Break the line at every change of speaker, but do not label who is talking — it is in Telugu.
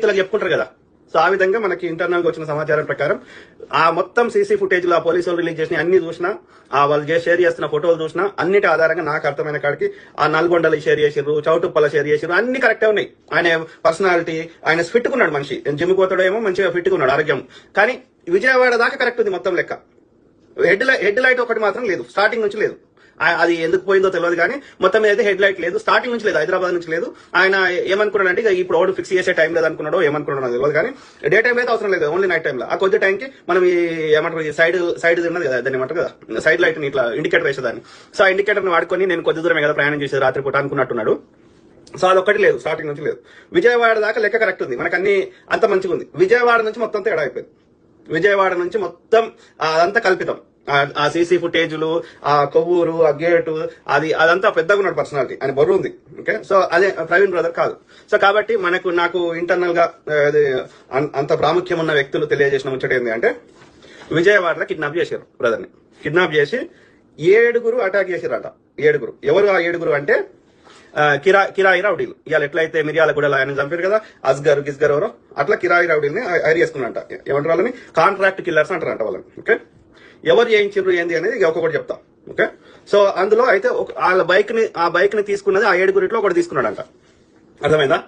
ఇతరులకు చెప్పుకుంటారు కదా. సో ఆ విధంగా మనకి ఇంటర్నల్ గా వచ్చిన సమాచారం ప్రకారం ఆ మొత్తం సీసీ ఫుటేజ్ లో పోలీసులు రిలీజ్ చేసిన అన్ని చూసినా, వాళ్ళు షేర్ చేస్తున్న ఫోటోలు చూసినా, అన్నిటి ఆధారంగా నాకు అర్థమైన కాడికి ఆ నల్గొండలు షేర్ చేసిర్రు, చౌటుప్పల షేర్ చేసిర్రు, అన్ని కరెక్టే ఉన్నాయి. ఆయన పర్సనాలిటీ, ఆయన ఫిట్ కున్నాడు మనిషి. జిమ్ పోతాడో ఏమో మంచిగా ఫిట్ కున్నాడు, ఆరోగ్యం. కానీ విజయవాడ దాకా కరెక్ట్ ఉంది మొత్తం లెక్క. హెడ్ లైట్ ఒకటి మాత్రం లేదు, స్టార్టింగ్ నుంచి లేదు. అది ఎందుకు పోయిందో తెలియదు కానీ మొత్తం మీద అయితే హెడ్ లైట్ లేదు, స్టార్టింగ్ నుంచి లేదు, హైదరాబాద్ నుంచి లేదు. ఆయన ఏమనుకున్నాడంటే ఇప్పుడు రోడ్ ఫిక్స్ చేసే టైం లేదు అనుకున్నాడో ఏమనుకున్నాడో నాకు తెలియదు. కానీ డే టైం అయితే అవసరం లేదు, ఓన్లీ నైట్ టైంలో. ఆ కొద్ది టైంకి మనం ఈ ఏమంటారు, ఈ సైడ్ ఉన్నది కదా, దాన్ని ఏమంటారు కదా, సైడ్ లైట్ ని ఇట్లా ఇండికేటర్ వేసేదాన్ని. సో ఆ ఇండికేటర్ ని వాడుకొని నేను కొద్ది దూరమే కదా ప్రయాణం చేసేది రాత్రిపూట అనుకున్నట్టున్నాడు. సో అదొక్కటి లేదు, స్టార్టింగ్ నుంచి లేదు. విజయవాడ దాకా లెక్క కరెక్ట్ ఉంది, మనకు అన్ని అంత మంచిగా ఉంది. విజయవాడ నుంచి మొత్తం తేడా అయిపోయింది. విజయవాడ నుంచి మొత్తం అదంతా కల్పితం. ఆ సీసీ ఫుటేజ్లు, ఆ కొవ్వూరు, ఆ గేటు, అదంతా పెద్దగా ఉన్నాడు పర్సనాలిటీ, అని బరువు ఉంది. ఓకే, సో అదే ప్రవీణ్ బ్రదర్ కాదు. సో కాబట్టి నాకు ఇంటర్నల్ గా అంత ప్రాముఖ్యం ఉన్న వ్యక్తులు తెలియజేసిన ముచ్చట ఏంటి అంటే, విజయవాడలో కిడ్నాప్ చేశారు బ్రదర్ని. కిడ్నాప్ చేసి 7 అటాక్ చేశారట. 7. ఎవరు ఆ 7 అంటే కిరాయి రౌడీలు. ఇవాళ ఎట్లయితే మిర్యాలగూడలో ఆయన చంపారు కదా, అస్గర్ గిస్గర్ ఎవరో, అట్లా కిరాయి రౌడీల్ని హైర్ చేసుకున్నారంట. ఏమంటారు వాళ్ళని, కాంట్రాక్ట్ కిల్లర్స్ అంటారంట వాళ్ళని. ఓకే, ఎవరు చేయించారు ఏంది అనేది ఒక్కొక్కటి చెప్తాం. ఓకే, సో అందులో అయితే ఆ బైక్ ని తీసుకున్నది ఆ 7 ఒకటి తీసుకున్నాడంట. అర్థమైందా?